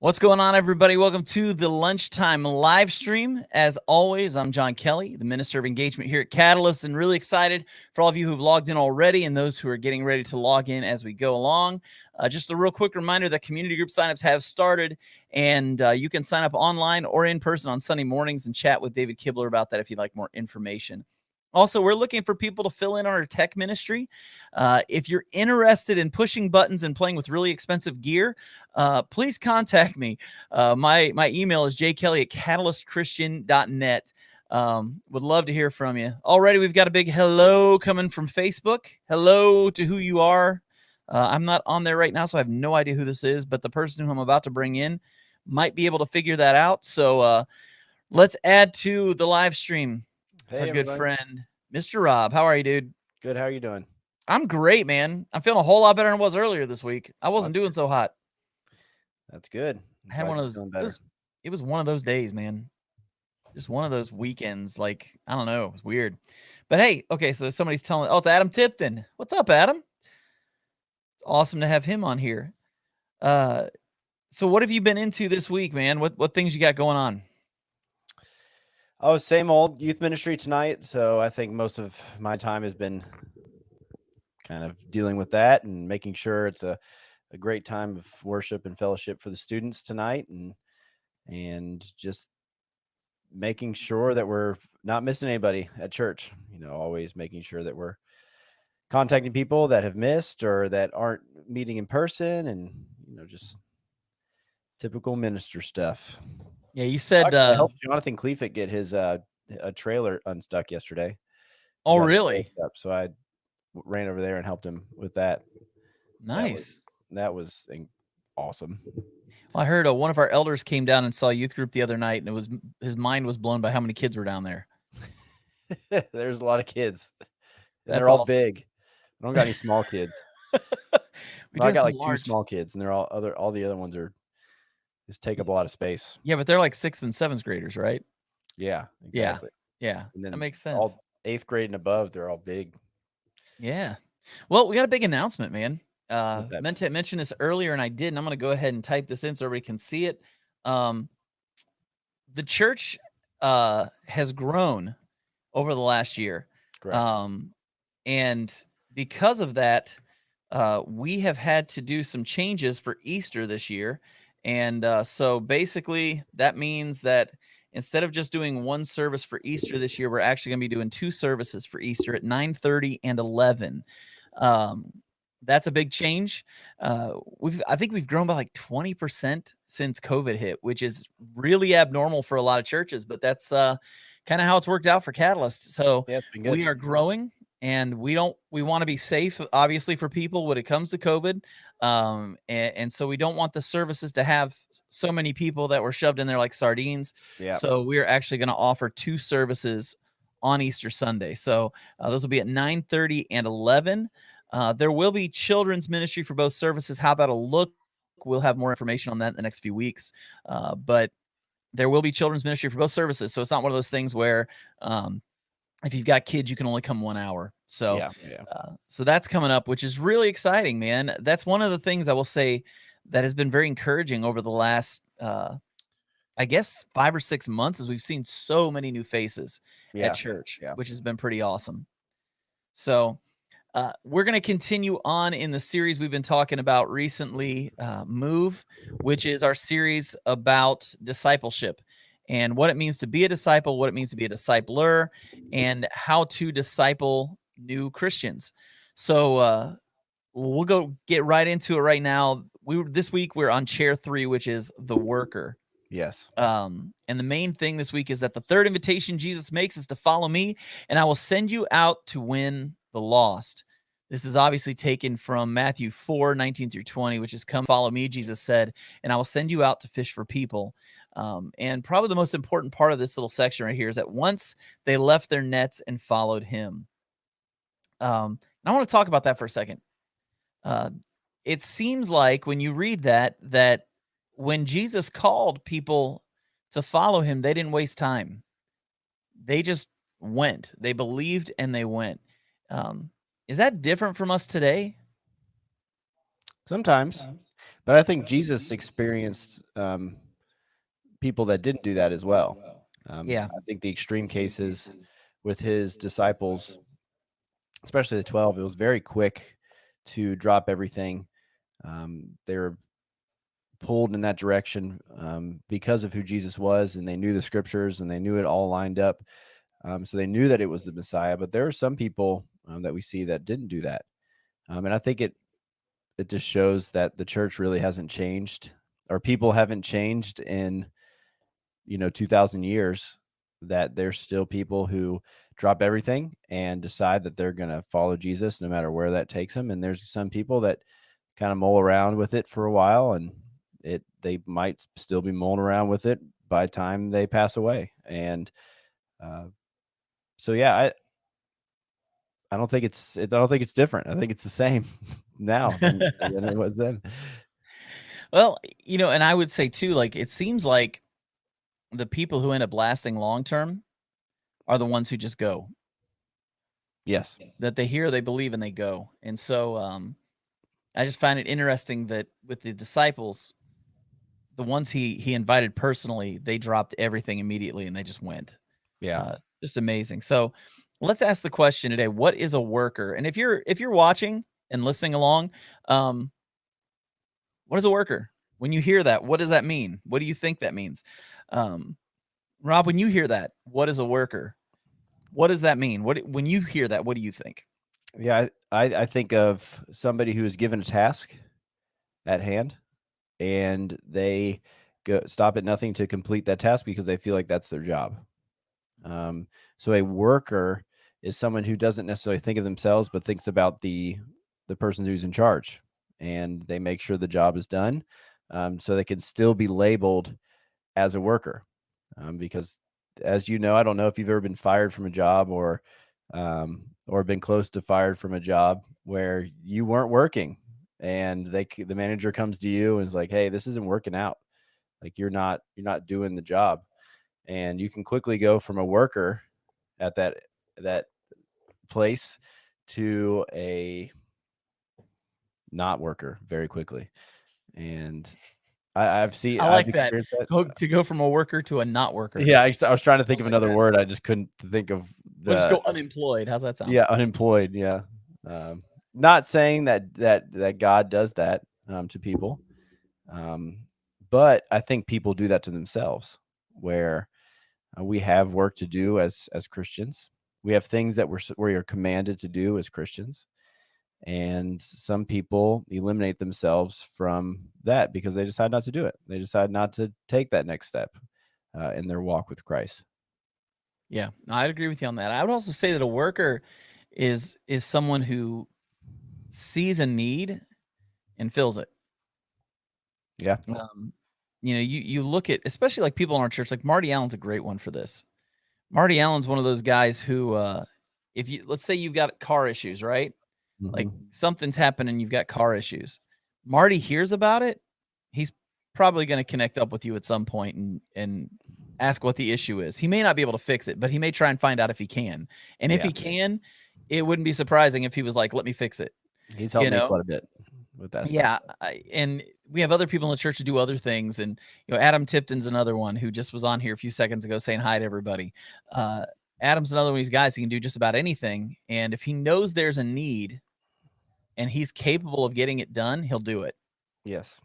What's going on, everybody? Welcome to the Lunchtime Livestream. As always, I'm John Kelly, the Minister of Engagement here at Catalyst, and really excited for all of you who've logged in already and those who are getting ready to log in as we go along. Just a real quick reminder that community group signups have started, and you can sign up online or in person on Sunday mornings and chat with David Kibler about that if you'd like more information. Also, we're looking for people to fill in on our tech ministry. If you're interested in pushing buttons and playing with really expensive gear, please contact me. My email is jkelly@catalystchristian.net. Would love to hear from you. Already, we've got a big hello coming from Facebook. Hello to who you are. I'm not on there right now, so I have no idea who this is, but the person who I'm about to bring in might be able to figure that out. So let's add to the live stream. Hey, our good friend, Mr. Rob. How are you, dude? Good. How are you doing? I'm great, man. I'm feeling a whole lot better than I was earlier this week. I wasn't doing so hot. That's good. I had one of those. It was one of those days, man. Just one of those weekends. Like, I don't know. It was weird. But hey, okay, so somebody's telling, oh, it's Adam Tipton. What's up, Adam? It's awesome to have him on here. So what have you been into this week, man? What things you got going on? Oh, same old youth ministry tonight. So I think most of my time has been kind of dealing with that and making sure it's a great time of worship and fellowship for the students tonight, and just making sure that we're not missing anybody at church. You know, always making sure that we're contacting people that have missed or that aren't meeting in person, and just typical minister stuff. Yeah, you said I helped Jonathan Cleefit get his a trailer unstuck yesterday. Oh, really? So I ran over there and helped him with that. Nice. That was awesome. Well, I heard one of our elders came down and saw a youth group the other night, and his mind was blown by how many kids were down there. There's a lot of kids. They're all big. I don't got any small kids. I got like two small kids, and they're all the other ones are just take up a lot of space. Yeah, but they're like 6th and 7th graders, right? Yeah, exactly. Yeah. And then that makes sense. All 8th grade and above, they're all big. Yeah. Well, we got a big announcement, man. Meant to mention this earlier, and I did, and I'm going to go ahead and type this in so everybody can see it. The church has grown over the last year. Correct. And because of that, we have had to do some changes for Easter this year. And so basically that means that instead of just doing one service for Easter this year, we're actually going to be doing 2 services for Easter at 9:30 and 11. that's a big change. I think we've grown by like 20% since COVID hit, which is really abnormal for a lot of churches, but that's kind of how it's worked out for Catalyst. So Yeah, it's been good. we are growing, and we want to be safe, obviously, for people when it comes to COVID. And so we don't want the services to have so many people that were shoved in there like sardines. Yeah. So we're actually going to offer 2 services on Easter Sunday. So those will be at 9:30 and 11. There will be children's ministry for both services. How that'll look, we'll have more information on that in the next few weeks. But there will be children's ministry for both services. So it's not one of those things where if you've got kids, you can only come 1 hour. So, Yeah. So that's coming up, which is really exciting, man. That's one of the things I will say that has been very encouraging over the last, I guess, 5 or 6 months, as we've seen so many new faces at church, Yeah. which has been pretty awesome. So, we're going to continue on in the series we've been talking about recently, Move, which is our series about discipleship and what it means to be a disciple, what it means to be a discipler, and how to disciple new Christians. So we'll go get right into it right now. This week we're on chair 3, which is the worker. Yes. And the main thing this week is that the third invitation Jesus makes is to follow me, and I will send you out to win the lost. This is obviously taken from Matthew 4:19-20, which is, "Come follow me," Jesus said, "and I will send you out to fish for people." And probably the most important part of this little section right here is that once they left their nets and followed him. And I want to talk about that for a second. Uh, it seems like when you read that when Jesus called people to follow him, they didn't waste time. They just went. They believed and they went. Is that different from us today? Sometimes, but I think Jesus experienced people that didn't do that as well. Yeah. I think the extreme cases with his disciples, especially the 12, it was very quick to drop everything. They were pulled in that direction because of who Jesus was, and they knew the scriptures and they knew it all lined up. So they knew that it was the Messiah. But there are some people that we see that didn't do that. And I think it just shows that the church really hasn't changed, or people haven't changed in 2,000 years, that there's still people who drop everything and decide that they're going to follow Jesus no matter where that takes them. And there's some people that kind of mull around with it for a while, and they might still be mulling around with it by the time they pass away. And so yeah, I don't think it's different. I think it's the same now than it was then. Well, and I would say too, like, it seems like the people who end up lasting long term are the ones who just go. Yes. That they hear, they believe, and they go. And so I just find it interesting that with the disciples, the ones he invited personally, they dropped everything immediately and they just went. Yeah. Just amazing. So let's ask the question today: what is a worker? And if you're watching and listening along, what is a worker? When you hear that, what does that mean? What do you think that means? Rob, when you hear that, what is a worker? What does that mean? When you hear that, what do you think? Yeah, I think of somebody who is given a task at hand, and they stop at nothing to complete that task because they feel like that's their job. So a worker is someone who doesn't necessarily think of themselves, but thinks about the person who's in charge, and they make sure the job is done, so they can still be labeled as a worker. Because, as you know, I don't know if you've ever been fired from a job, or been close to fired from a job where you weren't working, and the manager comes to you and is like, "Hey, this isn't working out. Like, you're not doing the job." And you can quickly go from a worker at that place to a not worker very quickly. And I've like that. experienced that. To go from a worker to a not worker. Yeah, I was trying to think of another word. I just couldn't think of We'll just go unemployed. How's that sound? Yeah, unemployed. Yeah. Not saying that God does that to people, but I think people do that to themselves, where we have work to do as Christians. We have things that we are commanded to do as Christians, And some people eliminate themselves from that because they decide not to do it. They decide not to take that next step in their walk with Christ. Yeah, I'd agree with you on that. I would also say that a worker is someone who sees a need and fills it. Yeah. You look at, especially like people in our church, like Marty Allen's a great one for this. Marty Allen's one of those guys who, if you let's say you've got car issues, right? Like Mm-hmm. something's happened and you've got car issues. Marty hears about it. He's probably going to connect up with you at some point and ask what the issue is. He may not be able to fix it, but he may try and find out if he can. And if Yeah. he can, it wouldn't be surprising if he was like, "Let me fix it." He's You helped me know? quite a bit with that stuff. Yeah, and we have other people in the church who do other things, and Adam Tipton's another one who just was on here a few seconds ago saying hi to everybody. Uh, Adam's another one of these guys. He can do just about anything, and if he knows there's a need and he's capable of getting it done, he'll do it. Yes.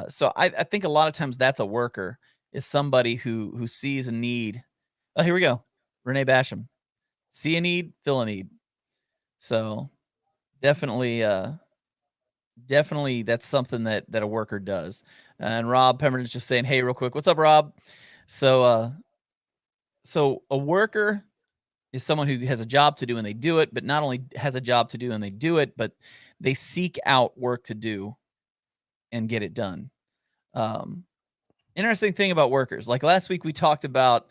So I think a lot of times that's a worker, is somebody who sees a need. Oh, here we go, Renee Basham. See a need, fill a need. So definitely, definitely that's something that a worker does. And Rob Pemberton's just saying, "Hey, real quick, what's up, Rob?" So, so a worker is someone who has a job to do and they do it, but not only has a job to do and they do it, but they seek out work to do and get it done. Um, Interesting thing about workers, like last week we talked about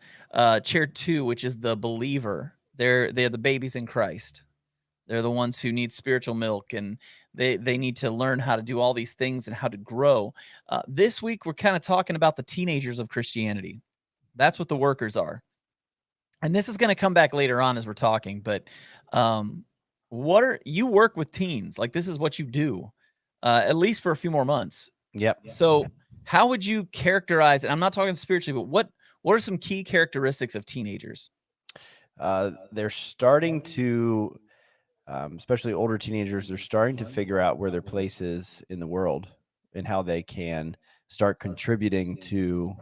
chair 2, which is the believer. They're the babies in Christ. They're the ones who need spiritual milk, and they need to learn how to do all these things and how to grow. This week we're kind of talking about the teenagers of Christianity. That's what the workers are. And this is going to come back later on as we're talking, but um what are you work with teens? Like this is what you do. At least for a few more months. Yep. So, how would you characterize, and I'm not talking spiritually, but what are some key characteristics of teenagers? They're starting to, especially older teenagers, they're starting to figure out where their place is in the world and how they can start contributing to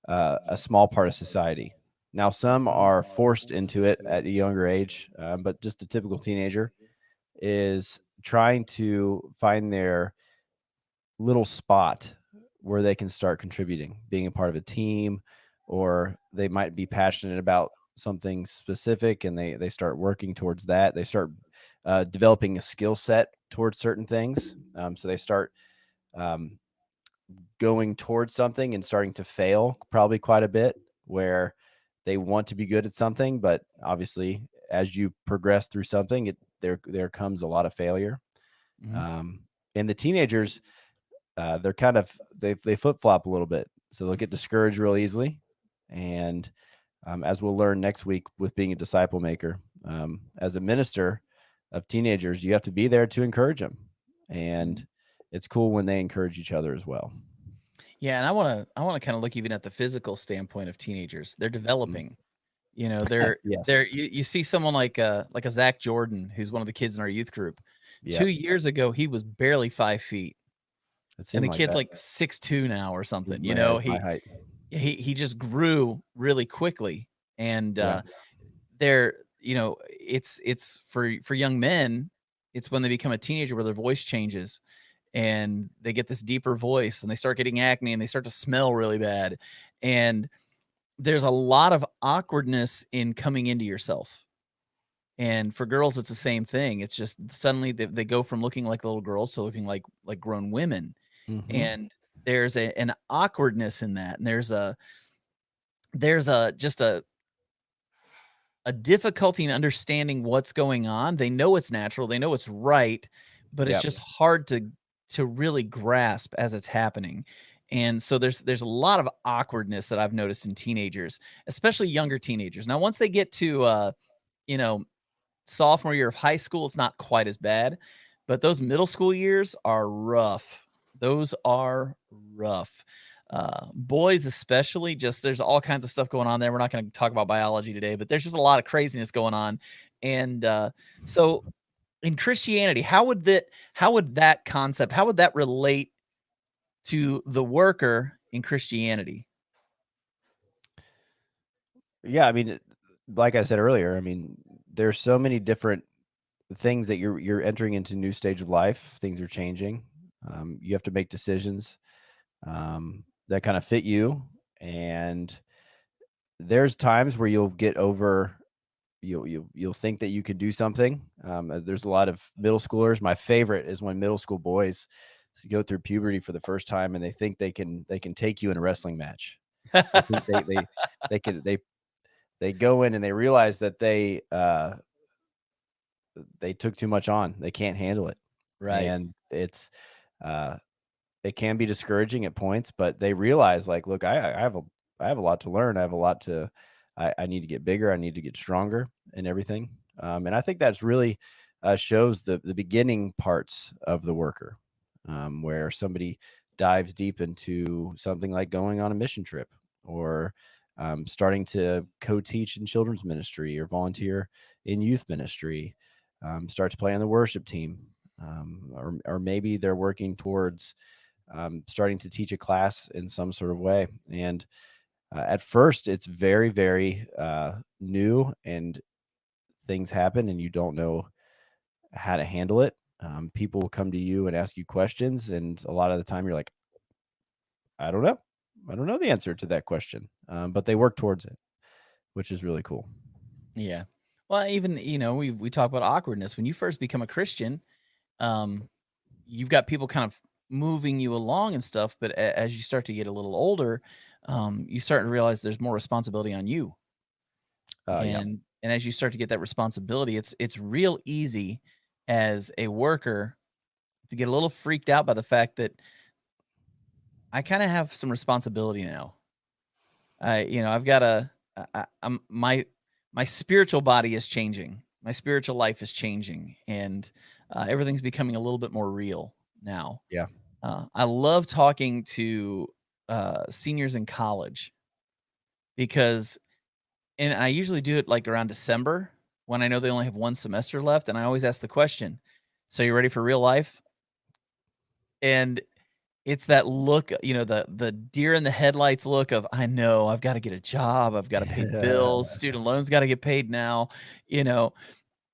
a small part of society. Now, some are forced into it at a younger age, but just a typical teenager is trying to find their little spot where they can start contributing, being a part of a team, or they might be passionate about something specific and they start working towards that. They start developing a skill set towards certain things. So they start um, going towards something and starting to fail probably quite a bit, where they want to be good at something, but obviously as you progress through something, there comes a lot of failure. Mhm. Um, and the teenagers, they're kind of they flip flop a little bit, so they'll get discouraged real easily. And as we'll learn next week with being a disciple maker, as a minister of teenagers, you have to be there to encourage them, and it's cool when they encourage each other as well. Yeah, and I wanna kinda look even at the physical standpoint of teenagers. They're Mm. developing. They're Yes. you see someone like a Zach Jordan, who's one of the kids in our youth group. Yeah. 2 years ago, he was barely 5 feet, It and seemed the like kid's that. like 6'2" now or something. Yeah, it's my height. He just grew really quickly, and, Yeah. they're it's for young men, it's when they become a teenager where their voice changes, and they get this deeper voice, and they start getting acne, and they start to smell really bad, and there's a lot of awkwardness in coming into yourself. And for girls, it's the same thing. It's just suddenly they go from looking like little girls to looking like grown women, Hmm. and there's an awkwardness in that, and there's just a difficulty in understanding what's going on. They know it's natural, they know it's right, but it's Yeah. just hard to really grasp as it's happening. And so there's a lot of awkwardness that I've noticed in teenagers, especially younger teenagers. Now, once they get to you know, sophomore year of high school, it's not quite as bad, but those middle school years are rough. Those are rough. Boys, especially, just there's all kinds of stuff going on there. We're not going to talk about biology today, but there's just a lot of craziness going on. And so, in Christianity, how would that concept, how would that relate to the worker in Christianity? Yeah. I mean, like I said earlier, I mean, there's so many different things that you're entering into a new stage of life. Things are changing. You have to make decisions that kind of fit you, and there's times where you'll get over. You'll think that you could do something. There's a lot of middle schoolers. My favorite is when middle school boys go through puberty for the first time and they think they can take you in a wrestling match. They think they can they go in and they realize that they took too much on. They can't handle it, Right. and uh, it can be discouraging at points. But they realize, like, look, I have a lot to learn. I have a lot to. I need to get bigger. I need to get stronger and everything. And I think that's really shows the beginning parts of the worker, where somebody dives deep into something like going on a mission trip or starting to co-teach in children's ministry or volunteer in youth ministry, start to play on the worship team, or maybe they're working towards starting to teach a class in some sort of way. And at first, it's very, very new, and things happen, and you don't know how to handle it. People will come to you and ask you questions, and a lot of the time, you're like, I don't know. I don't know the answer to that question, but they work towards it, which is really cool. Yeah. Well, even, we talk about awkwardness. When you first become a Christian, um, you've got people kind of moving you along and stuff, but as you start to get a little older, you start to realize there's more responsibility on you. Yeah, And as you start to get that responsibility, it's real easy as a worker to get a little freaked out by the fact that I kind of have some responsibility now. I've got I'm my spiritual body is changing. My spiritual life is changing, and everything's becoming a little bit more real now. yeah, I love talking to seniors in college because, and I usually do it like around December when I know they only have one semester left, and I always ask the question, "So you ready for real life?" And it's that look, the deer in the headlights look of, "I know, I've gotta get a job, I've gotta pay bills, student loans gotta get paid now," you know,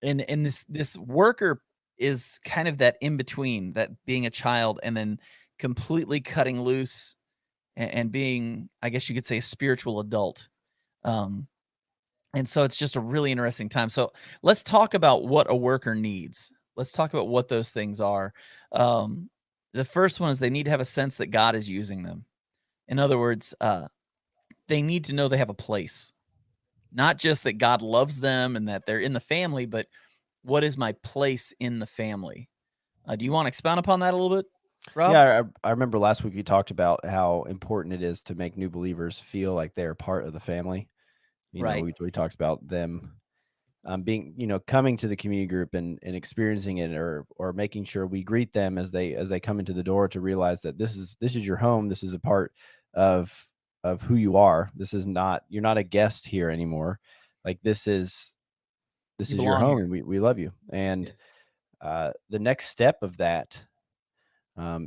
and this worker is kind of that in between, that being a child and then completely cutting loose and being, I guess you could say, a spiritual adult. Um, and so it's just a really interesting time. So let's talk about what a worker needs. Let's talk about what those things are. Um, the first one is they need to have a sense that God is using them. In other words, they need to know they have a place, not just that God loves them and that they're in the family, but what is my place in the family? Do you want to expound upon that a little bit, Rob? yeah. I remember last week we talked about how important it is to make new believers feel like they're part of the family. Right. We talked about them being, coming to the community group and experiencing it, or making sure we greet them as they come into the door, to realize that this is your home. This is a part of who you are. This is not, you're not a guest here anymore. Like, this You is your belong home, here. and we love you. Yeah. And the next step of that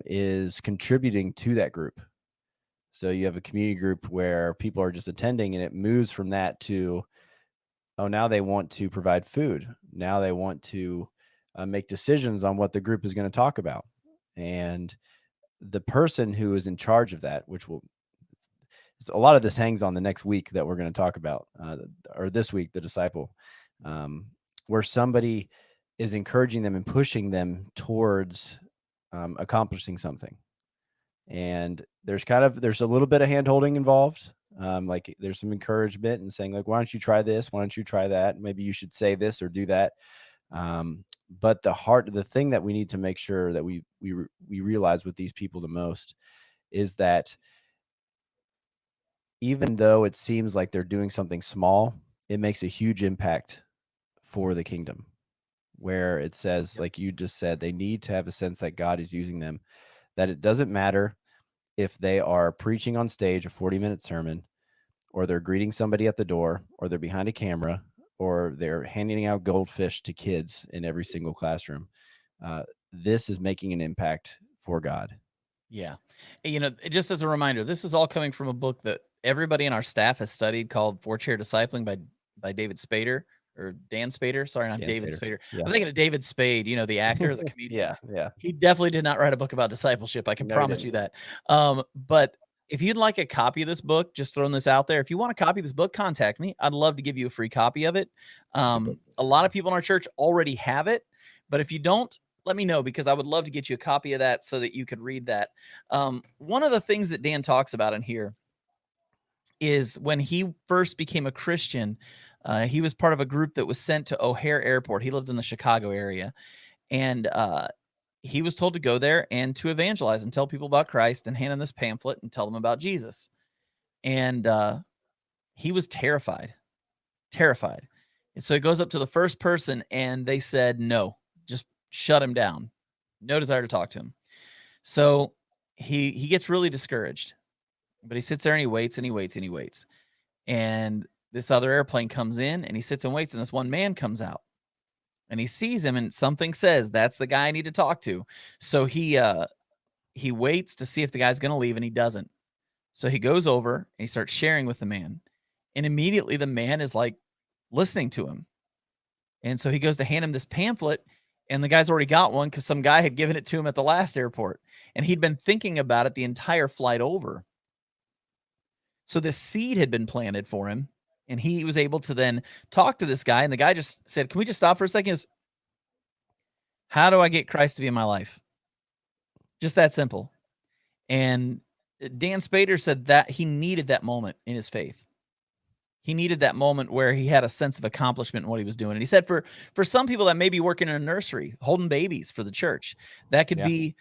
is contributing to that group. So you have a community group where people are just attending, and it moves from that to, oh, now they want to provide food. Now they want to make decisions on what the group is going to talk about. And the person who is in charge of that, which will, a lot of this hangs on the next week that we're going to talk about, or this week, the disciple, um, where somebody is encouraging them and pushing them towards accomplishing something. And there's a little bit of hand holding involved. Like, there's some encouragement and saying, like, why don't you try this? Why don't you try that? Maybe you should say this or do that. But the thing that we need to make sure that we realize with these people the most is that even though it seems like they're doing something small, it makes a huge impact for the kingdom. Where it says, Yep. like you just said, they need to have a sense that God is using them, that it doesn't matter if they are preaching on stage a 40-minute sermon, or they're greeting somebody at the door, or they're behind a camera, or they're handing out goldfish to kids in every single classroom. This is making an impact for God. Yeah. Just as a reminder, this is all coming from a book that everybody in our staff has studied called Four Chair Discipling by David Spader. or Dan Spader. Sorry, not Dan David Spader. Spader. Yeah. I'm thinking of David Spade, you know, the actor, the comedian. Yeah. He definitely did not write a book about discipleship. I can No, he promise you didn't. that. But if you'd like a copy of this book, just throwing this out there, if you want a copy of this book, contact me. I'd love to give you a free copy of it. Good book. A lot of people in our church already have it, but if you don't, let me know, because I would love to get you a copy of that so that you could read that. One of the things that Dan talks about in here is when he first became a Christian, he was part of a group that was sent to O'Hare Airport. He lived in the Chicago area, and he was told to go there and to evangelize and tell people about Christ and hand him this pamphlet and tell them about Jesus. And he was terrified. And so he goes up to the first person and they said, no, just shut him down. No desire to talk to him. So he gets really discouraged, but he sits there and he waits and he waits and he waits. And this other airplane comes in and he sits and waits, and this one man comes out and he sees him and something says, that's the guy I need to talk to. So he waits to see if the guy's going to leave, and he doesn't. So he goes over and he starts sharing with the man, and immediately the man is like listening to him. And so he goes to hand him this pamphlet, and the guy's already got one because some guy had given it to him at the last airport, and he'd been thinking about it the entire flight over. So this seed had been planted for him, and he was able to then talk to this guy, and the guy just said, can we just stop for a second? He goes, how do I get Christ to be in my life? Just that simple. And Dan Spader said that he needed that moment in his faith. He needed that moment where he had a sense of accomplishment in what he was doing. And he said for some people that may be working in a nursery, holding babies for the church, that could be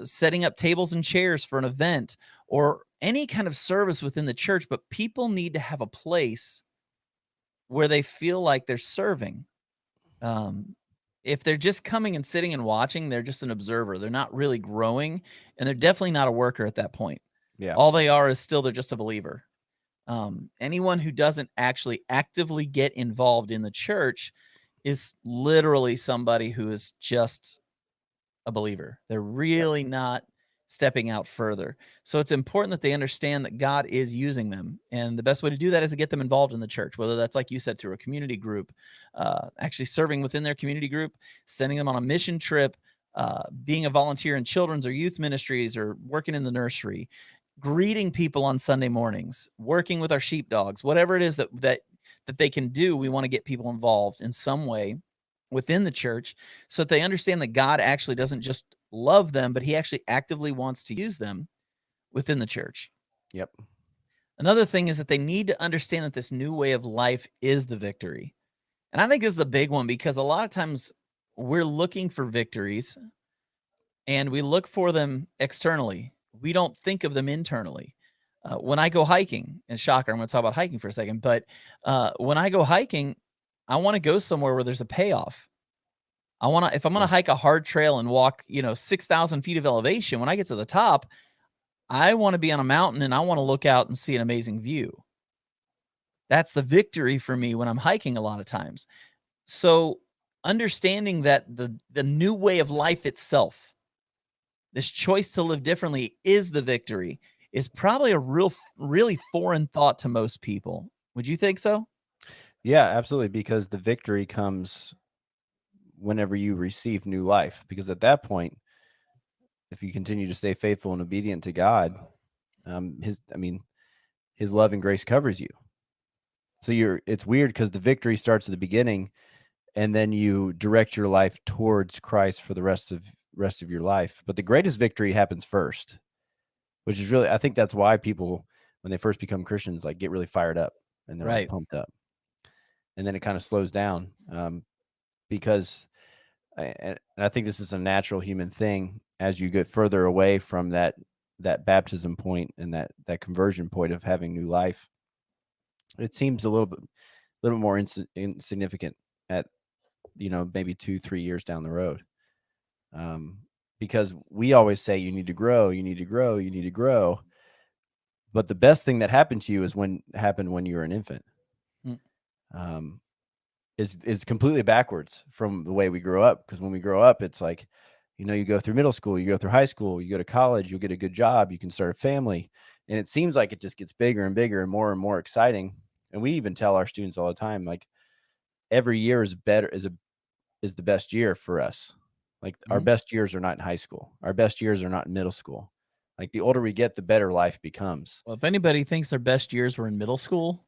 setting up tables and chairs for an event or any kind of service within the church. But people need to have a place where they feel like they're serving. If they're just coming and sitting and watching, they're just an observer. They're not really growing, and they're definitely not a worker at that point. Yeah. All they are is still, they're just a believer. Anyone who doesn't actually actively get involved in the church is literally somebody who is just a believer. They're really not stepping out further. So it's important that they understand that God is using them. And the best way to do that is to get them involved in the church, whether that's, like you said, through a community group, actually serving within their community group, sending them on a mission trip, being a volunteer in children's or youth ministries, or working in the nursery, greeting people on Sunday mornings, working with our sheepdogs, whatever it is that they can do. We want to get people involved in some way within the church so that they understand that God actually doesn't just love them, but he actually actively wants to use them within the church. Yep. Another thing is that they need to understand that this new way of life is the victory. And I think this is a big one, because a lot of times we're looking for victories and we look for them externally. We don't think of them internally. When I go hiking, and shocker, I'm going to talk about hiking for a second, but when I go hiking, I want to go somewhere where there's a payoff. If I'm going to hike a hard trail and walk, 6,000 feet of elevation, when I get to the top, I want to be on a mountain and I want to look out and see an amazing view. That's the victory for me when I'm hiking a lot of times. So understanding that the new way of life itself, this choice to live differently, is the victory, is probably a really foreign thought to most people. Would you think so? Yeah, absolutely. Because the victory comes whenever you receive new life. Because at that point, if you continue to stay faithful and obedient to God, his love and grace covers you. So it's weird because the victory starts at the beginning, and then you direct your life towards Christ for the rest of your life. But the greatest victory happens first, which is really, I think that's why people, when they first become Christians, like get really fired up and they're like pumped up, and then it kind of slows down, because I think this is a natural human thing. As you get further away from that baptism point and that conversion point of having new life, it seems a little bit more insignificant at maybe 2-3 years down the road, because we always say you need to grow, but the best thing that happened to you is when you were an infant. Is completely backwards from the way we grow up, because when we grow up, it's like, you go through middle school, you go through high school, you go to college, you'll get a good job, you can start a family, and it seems like it just gets bigger and bigger and more exciting. And we even tell our students all the time, like, every year is better, is the best year for us. Like our best years are not in high school. Our best years are not in middle school. Like the older we get, the better life becomes. Well, if anybody thinks their best years were in middle school,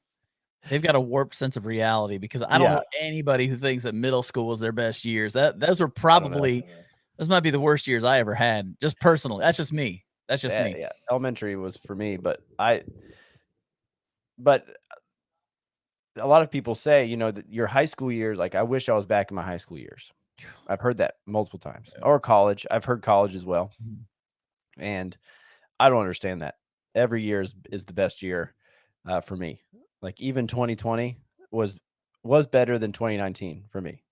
they've got a warped sense of reality, because I don't Yeah. know anybody who thinks that middle school was their best years. Those were I don't know. probably those might be the worst years I ever had, just personally. That's just me. That's just me. Yeah. Elementary was for me, but a lot of people say, you know, that your high school years, like, I wish I was back in my high school years. I've heard that multiple times. Yeah. Or college. I've heard college as well. Mhm. And I don't understand that. Every year is the best year for me. Like even 2020 was better than 2019 for me.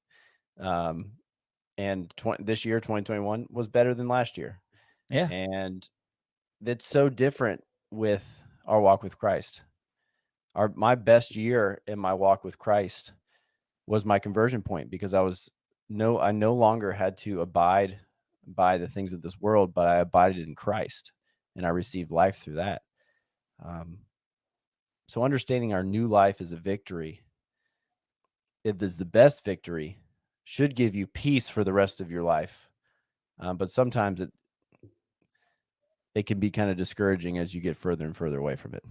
And this year, 2021, was better than last year. Yeah. And it's so different with our walk with Christ. My best year in my walk with Christ was my conversion point, because I no longer had to abide by the things of this world, but I abided in Christ, and I received life through that. So understanding our new life is a victory. It is the best victory, should give you peace for the rest of your life. But sometimes it can be kind of discouraging as you get further and further away from it.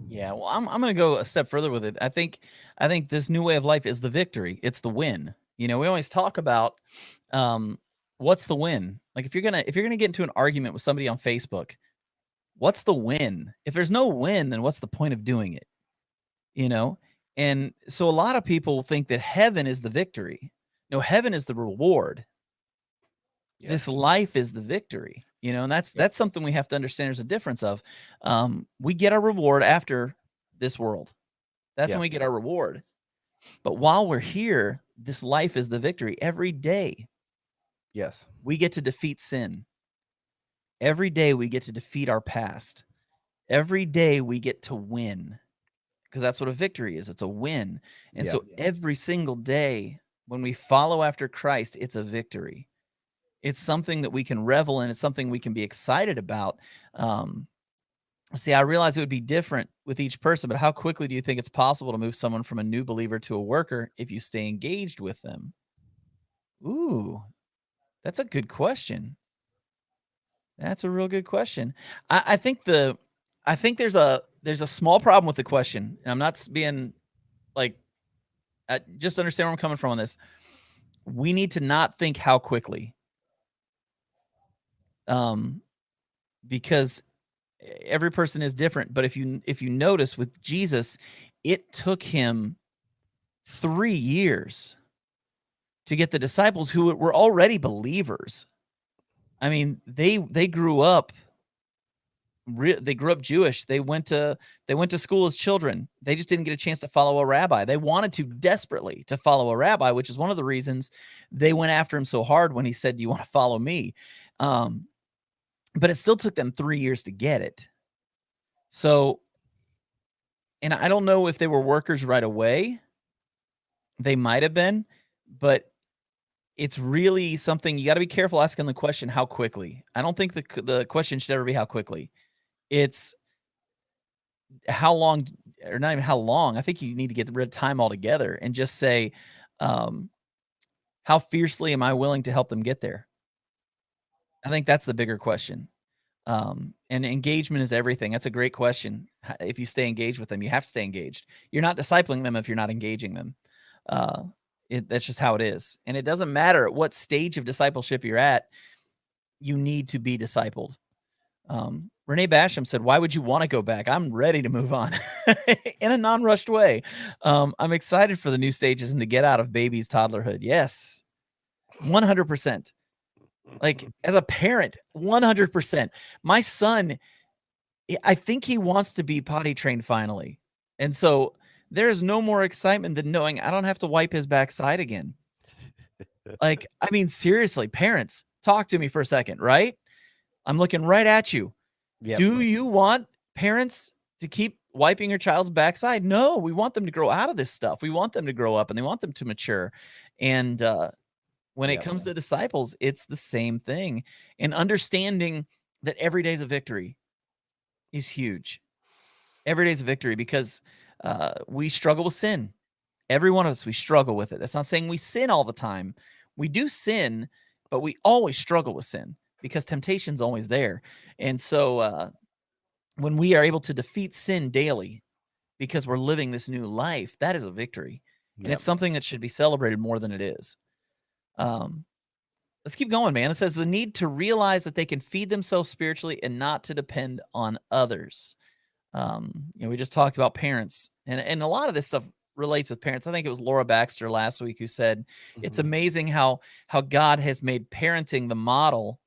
Yeah, well, I'm gonna go a step further with it. I think this new way of life is the victory. It's the win. You know, we always talk about what's the win? Like if you're gonna get into an argument with somebody on Facebook, what's the win? If there's no win, then what's the point of doing it? You know? And so a lot of people think that heaven is the victory. No, heaven is the reward. This life is the victory, you know, and that's something we have to understand there's a difference of. We get our reward after this world. That's when we get our reward. But while we're here, this life is the victory. Every day Yes. we get to defeat sin. Every day we get to defeat our past. Every day we get to win, because that's what a victory is. It's a win. And so every single day when we follow after Christ, it's a victory. It's something that we can revel in. It's something we can be excited about. See, I realize it would be different with each person, but how quickly do you think it's possible to move someone from a new believer to a worker if you stay engaged with them? Ooh, that's a good question. That's a real good question. I think there's a small problem with the question, and I'm not being like, just understand where I'm coming from on this. We need to not think how quickly, because every person is different. But if you notice with Jesus, it took him 3 years to get the disciples who were already believers. I mean, they grew up Jewish. They went to school as children. They just didn't get a chance to follow a rabbi. They wanted to desperately to follow a rabbi, which is one of the reasons they went after him so hard when he said, "Do you want to follow me?" But it still took them 3 years to get it. So, and I don't know if they were workers right away. They might have been, but it's really something you got to be careful asking the question, how quickly. I don't think the question should ever be how quickly. It's how long, or not even how long. I think you need to get rid of time altogether and just say, how fiercely am I willing to help them get there? I think that's the bigger question. And engagement is everything. That's a great question. If you stay engaged with them, you have to stay engaged. You're not discipling them if you're not engaging them. That's just how it is. And it doesn't matter at what stage of discipleship you're at, you need to be discipled. Renee Basham said, "Why would you want to go back? I'm ready to move on in a non-rushed way. I'm excited for the new stages and to get out of baby's toddlerhood." Yes, 100%. Like as a parent, 100%. My son, I think he wants to be potty trained finally. And so there is no more excitement than knowing I don't have to wipe his backside again. Like, I mean, seriously, parents, talk to me for a second, right? I'm looking right at you. Yep. Do you want parents to keep wiping your child's backside? No, we want them to grow out of this stuff. We want them to grow up and they want them to mature. And when it comes to disciples, it's the same thing. And understanding that every day is a victory is huge. Every day is a victory because we struggle with sin. Every one of us, we struggle with it. That's not saying we sin all the time. We do sin, but we always struggle with sin because temptation's always there. And so when we are able to defeat sin daily because we're living this new life, that is a victory. And Yep. it's something that should be celebrated more than it is. Let's keep going, man. It says the need to realize that they can feed themselves spiritually and not to depend on others. We just talked about parents, and a lot of this stuff relates with parents. I think it was Laura Baxter last week who said it's Mhm. amazing how God has made parenting the model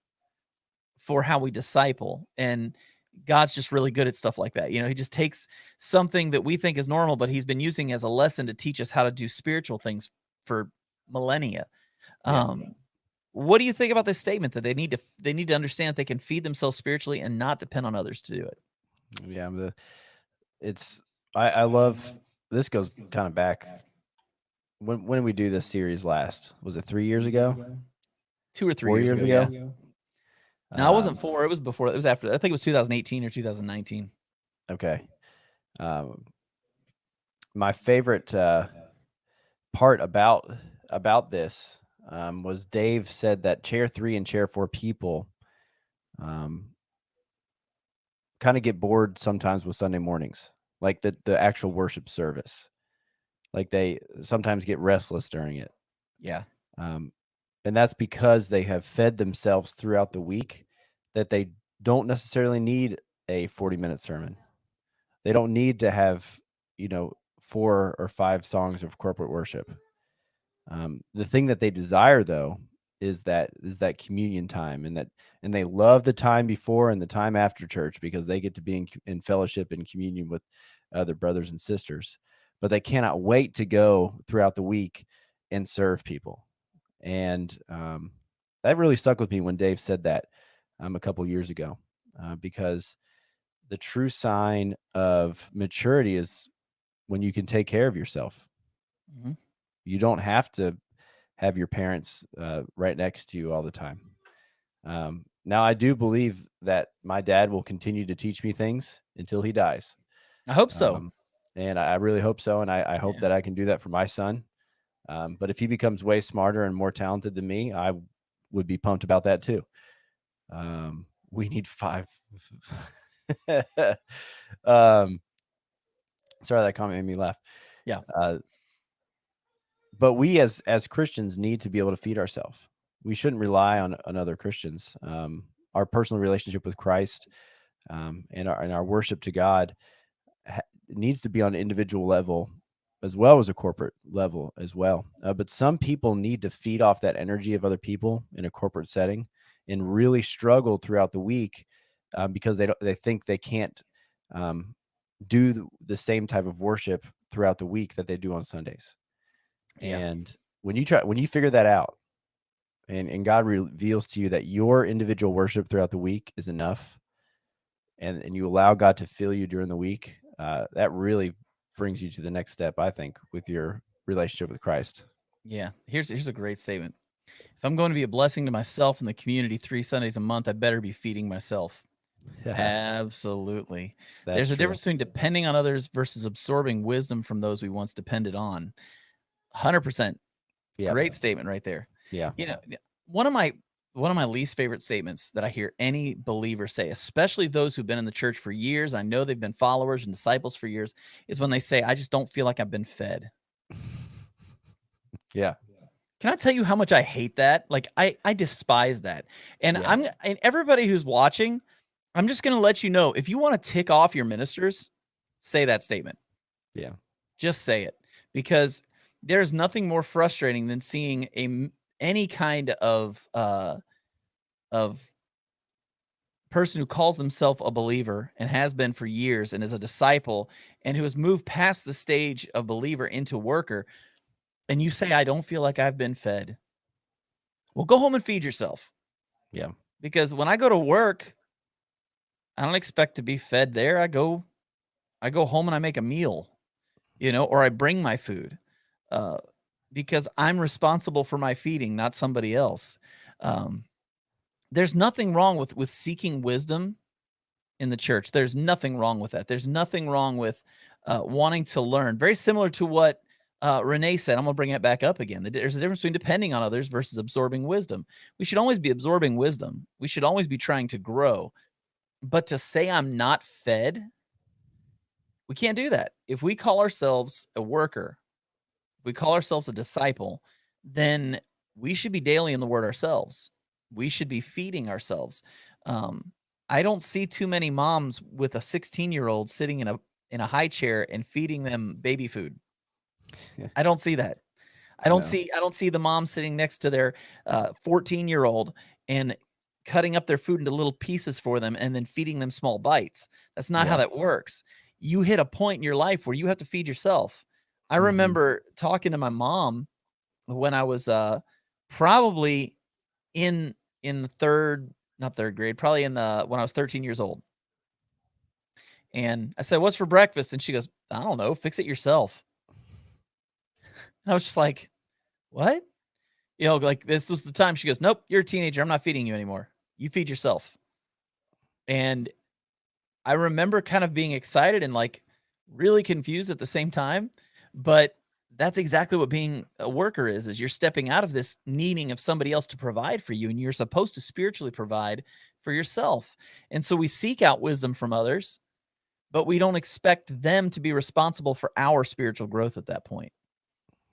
for how we disciple, and God's just really good at stuff like that. He just takes something that we think is normal, but he's been using as a lesson to teach us how to do spiritual things for millennia. Yeah. What do you think about this statement that they need to understand that they can feed themselves spiritually and not depend on others to do it? Yeah. I love, this goes kind of back. When we do this series last, was it 3 years ago? 2 or 3 4 years years ago, ago? yeah. No, it wasn't 4, it was before, it was after. I think it was 2018 or 2019. Okay. My favorite part about this was Dave said that chair 3 and chair 4 people kind of get bored sometimes with Sunday mornings, like the actual worship service. Like they sometimes get restless during it. Yeah. And that's because they have fed themselves throughout the week that they don't necessarily need a 40-minute sermon. They don't need to have, 4 or 5 songs of corporate worship. The thing that they desire, though, is that communion time, and they love the time before and the time after church because they get to be in fellowship and communion with other brothers and sisters. But they cannot wait to go throughout the week and serve people. And that really stuck with me when Dave said that a couple years ago, because the true sign of maturity is when you can take care of yourself. Mm-hmm. You don't have to have your parents right next to you all the time. Now, I do believe that my dad will continue to teach me things until he dies. I hope so. And I really hope so. And I hope that I can do that for my son. But if he becomes way smarter and more talented than me, I would be pumped about that too. We need 5. Sorry, that comment made me laugh. Yeah. But we as Christians need to be able to feed ourselves. We shouldn't rely on other Christians. Our personal relationship with Christ and our worship to God needs to be on an individual level as well as a corporate level as well. But some people need to feed off that energy of other people in a corporate setting and really struggle throughout the week because they think they can't do the same type of worship throughout the week that they do on Sundays. Yeah. And when you figure that out and God reveals to you that your individual worship throughout the week is enough, and you allow God to fill you during the week, that really brings you to the next step, I think, with your relationship with Christ. Yeah. Here's a great statement. If I'm going to be a blessing to myself and the community 3 Sundays a month, I better be feeding myself. Absolutely. There's a That's true. difference between depending on others versus absorbing wisdom from those we once depended on. 100%. Yeah. Great statement right there. Yeah. One of my least favorite statements that I hear any believer say, especially those who've been in the church for years, I know they've been followers and disciples for years, is when they say, I just don't feel like I've been fed. Yeah. Can I tell you how much I hate that? Like I despise that. And Yeah. and everybody who's watching, I'm just going to let you know, if you want to tick off your ministers, say that statement. Yeah. Just say it, because there's nothing more frustrating than seeing any kind of person who calls themselves a believer and has been for years and is a disciple and who has moved past the stage of believer into worker, and you say, I don't feel like I've been fed. Well, go home and feed yourself. Yeah. Because when I go to work, I don't expect to be fed there. I go home and I make a meal, or I bring my food, because I'm responsible for my feeding, not somebody else. There's nothing wrong with seeking wisdom in the church. There's nothing wrong with that. There's nothing wrong with wanting to learn. Very similar to what Renee said, I'm going to bring it back up again. There's a difference between depending on others versus absorbing wisdom. We should always be absorbing wisdom. We should always be trying to grow. But to say I'm not fed, we can't do that. If we call ourselves a worker, if we call ourselves a disciple, then we should be daily in the word ourselves. We should be feeding ourselves. Um, I don't see too many moms with a 16-year-old sitting in a high chair and feeding them baby food. I don't see that. I don't No. see the mom sitting next to their 14-year-old and cutting up their food into little pieces for them and then feeding them small bites. That's not how Yeah. that works. You hit a point in your life where you have to feed yourself. I Mhm. remember talking to my mom when I was probably in the not third grade, probably when I was 13 years old. And I said, "What's for breakfast?" And she goes, "I don't know, fix it yourself." And I was just like, "What?" Like, this was the time she goes, "Nope, you're a teenager. I'm not feeding you anymore. You feed yourself." And I remember kind of being excited and, like, really confused at the same time, but that's exactly what being a worker is you're stepping out of this needing of somebody else to provide for you, and you're supposed to spiritually provide for yourself. And so we seek out wisdom from others, but we don't expect them to be responsible for our spiritual growth at that point.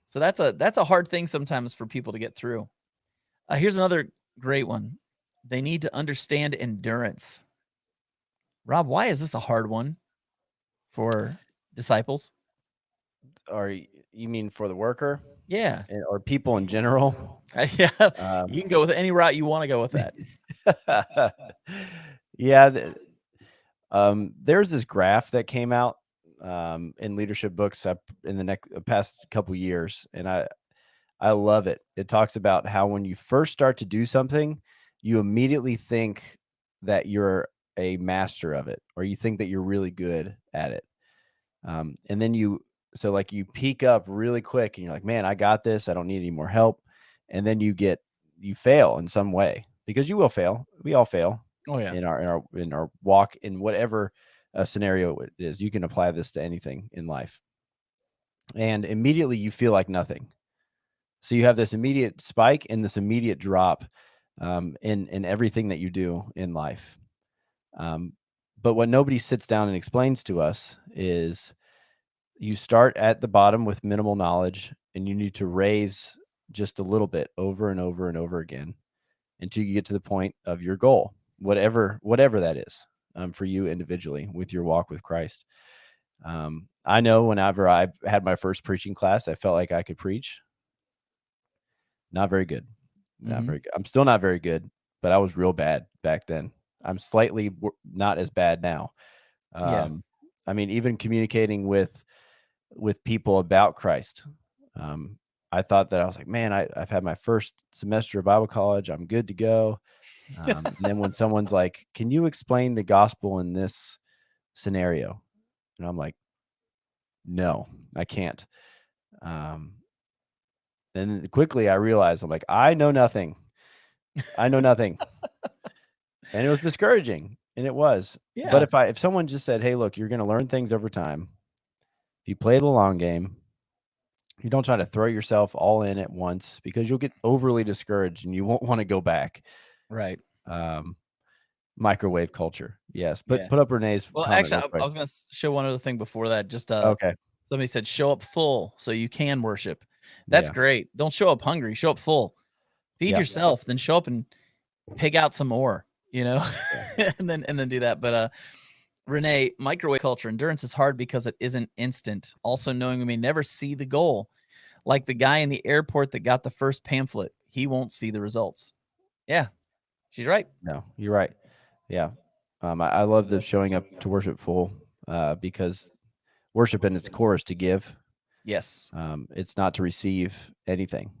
So that's a hard thing sometimes for people to get through. Here's another great one. They need to understand endurance. Rob, why is this a hard one for disciples? Or you mean for the worker Yeah. or people in general? Yeah. Um, You can go with any route you want to go with that. yeah. There's this graph that came out in leadership books up in the past couple years, and I love it. It talks about how when you first start to do something, you immediately think that you're a master of it, or you think that you're really good at it. And then so like you peak up really quick and you're like, man, I got this. I don't need any more help. And then you fail in some way, because you will fail. We all fail Oh yeah. in our walk in whatever scenario it is. You can apply this to anything in life. And immediately you feel like nothing. So you have this immediate spike and this immediate drop in everything that you do in life. But what nobody sits down and explains to us is you start at the bottom with minimal knowledge, and you need to raise just a little bit over and over and over again until you get to the point of your goal, whatever that is for you individually with your walk with Christ. I know whenever I had my first preaching class, I felt like I could preach. Not very good. Not Mhm. very good. I'm still not very good, but I was real bad back then. I'm slightly not as bad now. Yeah. I mean, even communicating with people about Christ. I thought that I was like, man, I've had my first semester of Bible college. I'm good to go. And then when someone's like, can you explain the gospel in this scenario? And I'm like, no, I can't. Then quickly I realized, I'm like, I know nothing. I know nothing. And it was discouraging, and it was. But Yeah. if someone just said, hey, look, you're going to learn things over time. If you play the long game, you don't try to throw yourself all in at once, because you'll get overly discouraged and you won't want to go back. Right. Um, Microwave culture. Yes. Yeah. Put up Renee's Well, comment actually, real I quick. was gonna show one other thing before that. Just Okay. somebody said, "Show up full so you can worship." That's Yeah. great. Don't show up hungry. Show up full. Feed Yeah. yourself, then show up and pig out some more. Yeah. And then do that. But Renee, microwave culture endurance is hard because it isn't instant. Also, knowing we may never see the goal, like the guy in the airport that got the first pamphlet, he won't see the results. Yeah, she's right. No, you're right. Yeah. I love the showing up to worship full because worship in its core is to give. Yes. It's not to receive anything.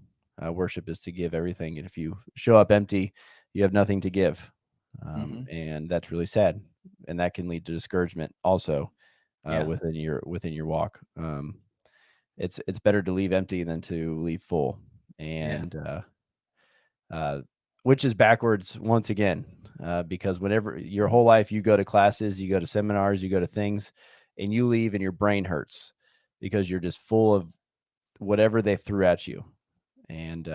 Worship is to give everything. And if you show up empty, you have nothing to give. Mhm. And that's really sad. And that can lead to discouragement also Yeah. within your walk. It's better to leave empty than to leave full. Yeah. And which is backwards once again, because whenever your whole life you go to classes, you go to seminars, you go to things, and you leave and your brain hurts because you're just full of whatever they threw at you. And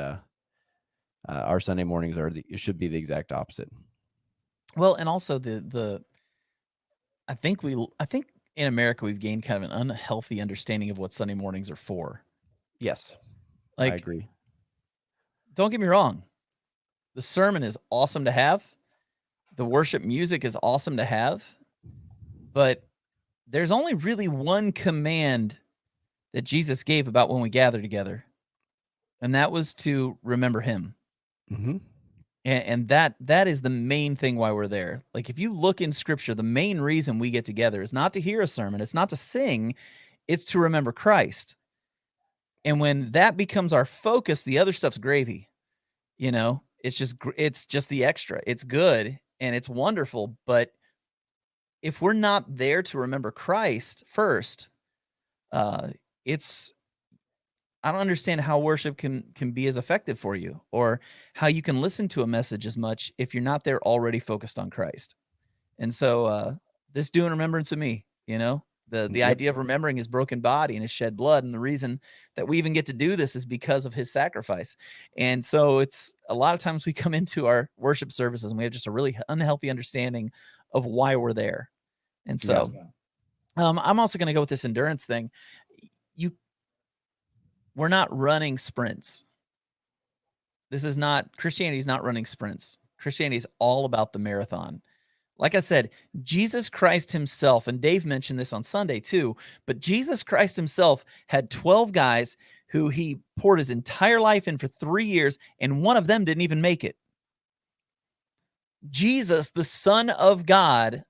our Sunday mornings it should be the exact opposite. Well, and also I think in America we've gained kind of an unhealthy understanding of what Sunday mornings are for. Yes, I Like, agree. don't get me wrong, the sermon is awesome to have, the worship music is awesome to have, but there's only really one command that Jesus gave about when we gather together, and that was to remember him. Mm-hmm. And that is the main thing why we're there. Like, if you look in scripture, the main reason we get together is not to hear a sermon, it's not to sing, it's to remember Christ. And when that becomes our focus, the other stuff's gravy. You know, it's just the extra. It's good and it's wonderful, but if we're not there to remember Christ first, it's I don't understand how worship can be as effective for you, or how you can listen to a message as much if you're not there already focused on Christ. And so this doing remembrance of me, you know, the Yep. idea of remembering his broken body and his shed blood, and the reason that we even get to do this is because of his sacrifice. And so it's a lot of times we come into our worship services and we have just a really unhealthy understanding of why we're there. And Yeah. so I'm also going to go with this endurance thing. You We're not running sprints. This is not Christianity is not running sprints. Christianity is all about the marathon. Like I said, Jesus Christ himself, and Dave mentioned this on Sunday too, but Jesus Christ himself had 12 guys who he poured his entire life in for 3 years, and one of them didn't even make it. Jesus, the Son of God,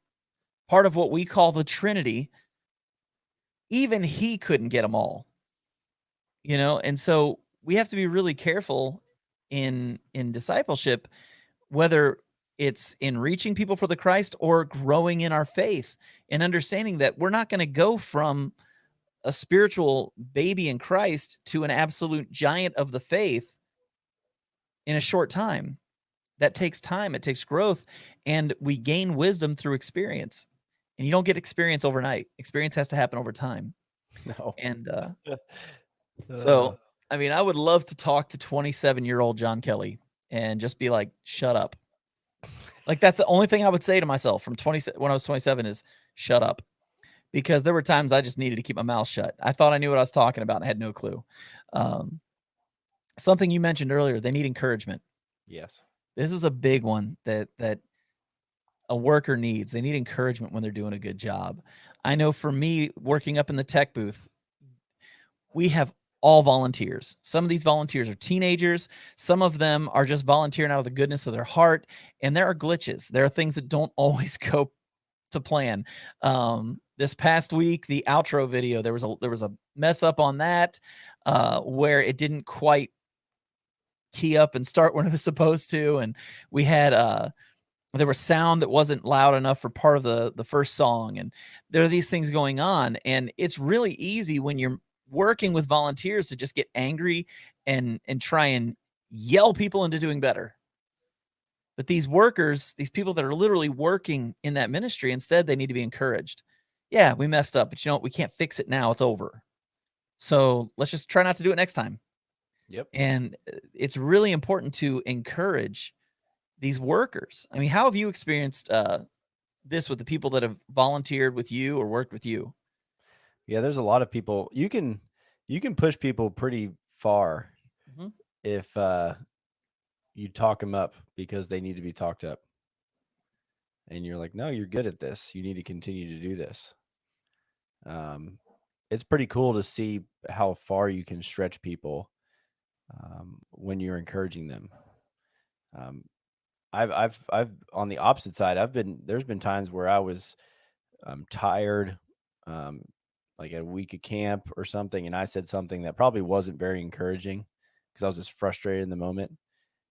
part of what we call the Trinity, even he couldn't get them all. You know, and so we have to be really careful in discipleship, whether it's in reaching people for the Christ or growing in our faith, and understanding that we're not going to go from a spiritual baby in Christ to an absolute giant of the faith in a short time. That takes time, it takes growth, and we gain wisdom through experience. And you don't get experience overnight. Experience has to happen over time. No. And Uh, so, I mean, I would love to talk to 27-year-old John Kelly and just be like, "Shut up." Like, that's the only thing I would say to myself from when I was 27 is, "Shut up." Because there were times I just needed to keep my mouth shut. I thought I knew what I was talking about and I had no clue. Um, Something you mentioned earlier, they need encouragement. yes. This is a big one that a worker needs. They need encouragement when they're doing a good job. I know for me, working up in the tech booth, we have all volunteers. Some of these volunteers are teenagers. Some of them are just volunteering out of the goodness of their heart. And there are glitches. There are things that don't always go to plan. This past week, the outro video, there was a mess up on that, where it didn't quite key up and start when it was supposed to, and we had there was sound that wasn't loud enough for part of the first song, and there are these things going on, and it's really easy when you're working with volunteers to just get angry and try and yell people into doing better. But these workers, these people that are literally working in that ministry, instead they need to be encouraged. Yeah, we messed up, but you know what? We can't fix it now. It's over. So let's just try not to do it next time. Yep. And it's really important to encourage these workers. I mean, how have you experienced this with the people that have volunteered with you or worked with you? Yeah, there's a lot of people. You can push people pretty far Mhm. if you talk them up because they need to be talked up. And you're like, "No, you're good at this. You need to continue to do this." Um, it's pretty cool to see how far you can stretch people when you're encouraging them. Um, I've on the opposite side. There's been times where I was tired, um, like a week of camp or something, and I said something that probably wasn't very encouraging because I was just frustrated in the moment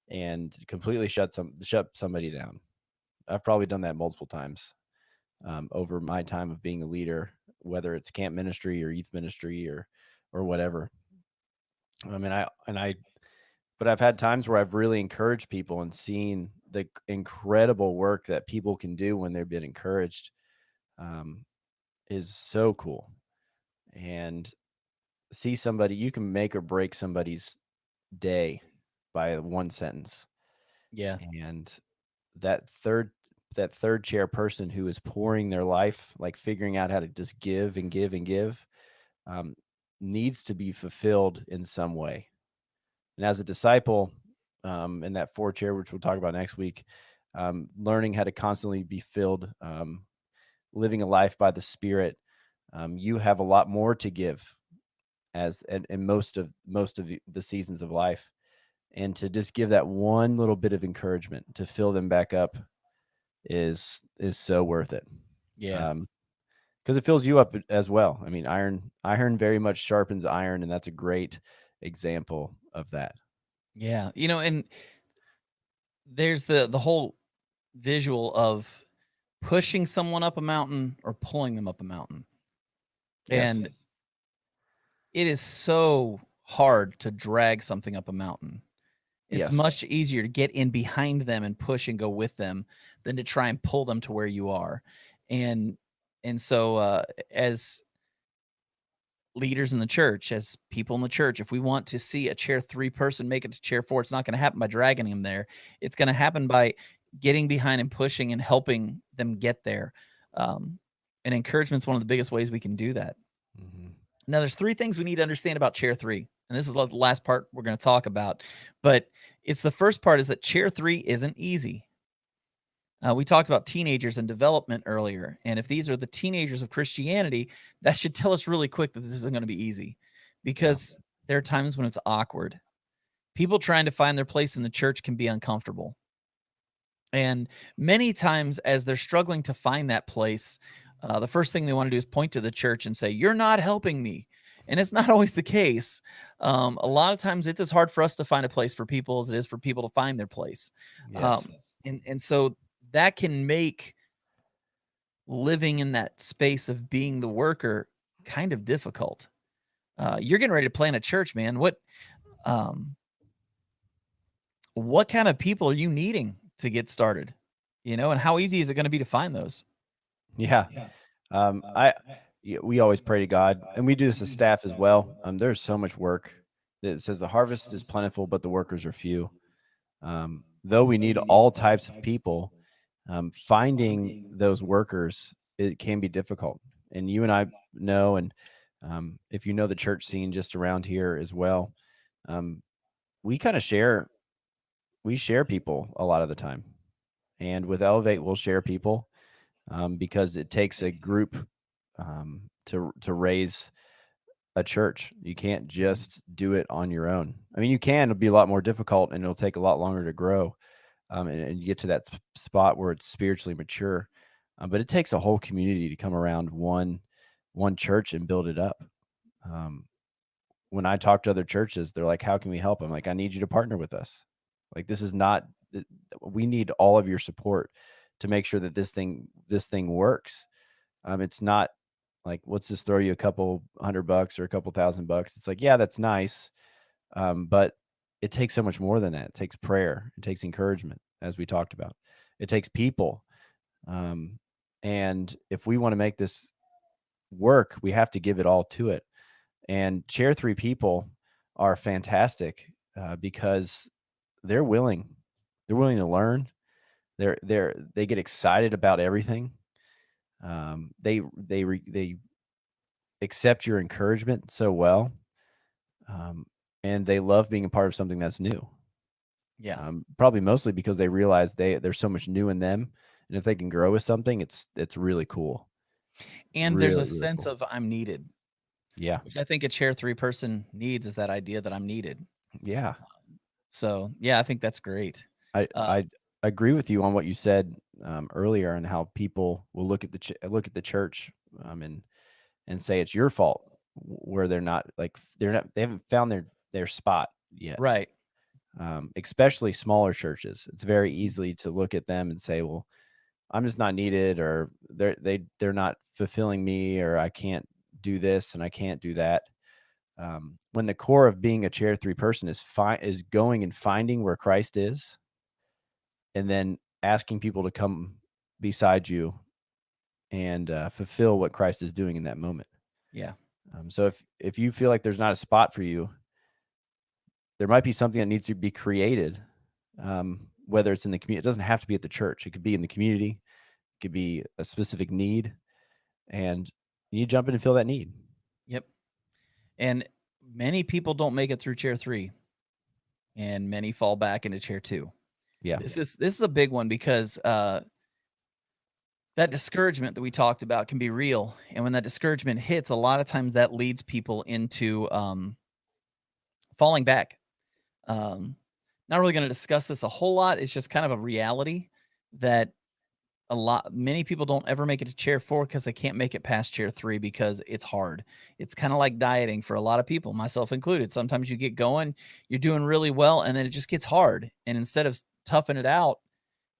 and completely shut somebody down. I've probably done that multiple times over my time of being a leader, whether it's camp ministry or youth ministry or whatever. I mean, but I've had times where I've really encouraged people and seen the incredible work that people can do when they've been encouraged, um, is so cool. And see somebody, you can make or break somebody's day by one sentence. Yeah. And that third chair person who is pouring their life, like figuring out how to just give and give and give, um, needs to be fulfilled in some way. And as a disciple, in that fourth chair, which we'll talk about next week, learning how to constantly be filled, living a life by the Spirit, you have a lot more to give as in most of the seasons of life, and to just give that one little bit of encouragement to fill them back up is so worth it. Yeah. Because it fills you up as well. I mean, iron very much sharpens iron, and that's a great example of that. Yeah. And there's the whole visual of pushing someone up a mountain or pulling them up a mountain. Yes. And it is so hard to drag something up a mountain. It's Yes. much easier to get in behind them and push and go with them than to try and pull them to where you are. And so as leaders in the church, as people in the church, if we want to see a chair 3 person make it to chair 4, it's not going to happen by dragging him there. It's going to happen by getting behind and pushing and helping them get there. Um, and encouragement's one of the biggest ways we can do that. Mhm. Now, there's 3 things we need to understand about chair 3, and this is the last part we're going to talk about. But it's the first part is that chair 3 isn't easy. We talked about teenagers and development earlier, and if these are the teenagers of Christianity, that should tell us really quick that this isn't going to be easy, Yeah. because there are times when it's awkward. People trying to find their place in the church can be uncomfortable. And many times, as they're struggling to find that place, the first thing they want to do is point to the church and say, "You're not helping me." And it's not always the case. A lot of times, it's as hard for us to find a place for people as it is for people to find their place. Yes. And so that can make living in that space of being the worker kind of difficult. You're getting ready to plant a church, man. Um, what kind of people are you needing to get started? And how easy is it going to be to find those? Yeah. We always pray to God, and we do this as staff as well. There's so much work. It says the harvest is plentiful, but the workers are few. Though we need all types of people, finding those workers, it can be difficult. And you and I know, and if you know the church scene just around here as well, um, we kind of share people a lot of the time. And with Elevate, we'll share people, because it takes a group, to raise a church. You can't just do it on your own. I mean, you can. It'll be a lot more difficult, and it'll take a lot longer to grow, and you get to that spot where it's spiritually mature. But it takes a whole community to come around one church and build it up. Um, when I talk to other churches, they're like, "How can we help?" I'm like, "I need you to partner with us. Like, this is not. We need all of your support to make sure that this thing works. It's not like, let's just throw you a couple $100 or a couple $1,000. It's like, yeah, that's nice, but it takes so much more than that. It takes prayer. It takes encouragement, as we talked about. It takes people, um, and if we want to make this work, we have to give it all to it. And chair 3 people are fantastic, because they're willing. They're willing to learn. They get excited about everything. They accept your encouragement so well, um, and they love being a part of something that's new. Yeah. Probably mostly because they realize there's so much new in them, and if they can grow with something, it's really cool. And there's a Really, really sense cool. of I'm needed, Yeah, which I think a chair 3 person needs, is that idea that I'm needed. yeah. So, yeah, I think that's great. I Uh, I agree with you on what you said, earlier, and how people will look at the church, and say it's your fault, where they haven't found their spot yet. right. Especially smaller churches, it's very easily to look at them and say, "Well, I'm just not needed," or they're not fulfilling me, or I can't do this and I can't do that. When the core of being a chair 3 person is going and finding where Christ is, and then asking people to come beside you and fulfill what Christ is doing in that moment. Yeah. So if you feel like there's not a spot for you, there might be something that needs to be created. Whether it's in the community, it doesn't have to be at the church. It could be in the community. It could be a specific need, and you jump in and fill that need. Yep. And many people don't make it through chair 3, and many fall back into chair 2. Yeah. This is a big one because that discouragement that we talked about can be real, and when that discouragement hits, a lot of times that leads people into falling back. Not really going to discuss this a whole lot. It's just kind of a reality that many people don't ever make it to chair 4 because they can't make it past chair 3 because it's hard. It's kind of like dieting for a lot of people, myself included. Sometimes you get going, you're doing really well, and then it just gets hard. And instead of toughing it out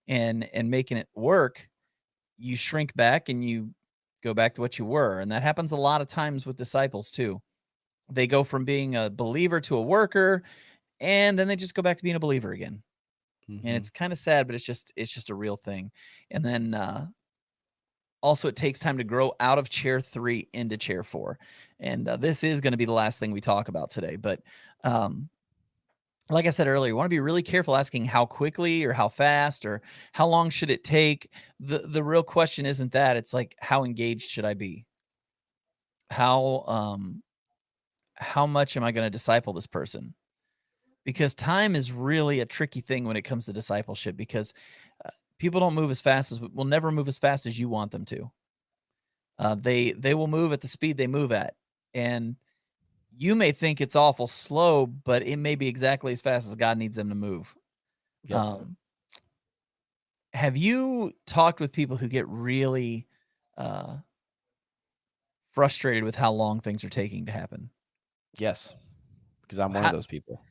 and making it work, you shrink back and you go back to what you were. And that happens a lot of times with disciples too. They go from being a believer to a worker, and then they just go back to being a believer again. And it's kind of sad, but it's just a real thing. And then also it takes time to grow out of chair 3 into chair 4. And this is going to be the last thing we talk about today. But like I said earlier, you want to be really careful asking how quickly or how fast or how long should it take. The real question isn't that. It's like, how engaged should I be? How much am I going to disciple this person? Because time is really a tricky thing when it comes to discipleship, because people don't move as fast as will never move as fast as you want them to. They will move at the speed they move at, and you may think it's awful slow, but it may be exactly as fast as God needs them to move. Yep. Have you talked with people who get really frustrated with how long things are taking to happen? Yes, because I'm one of those people.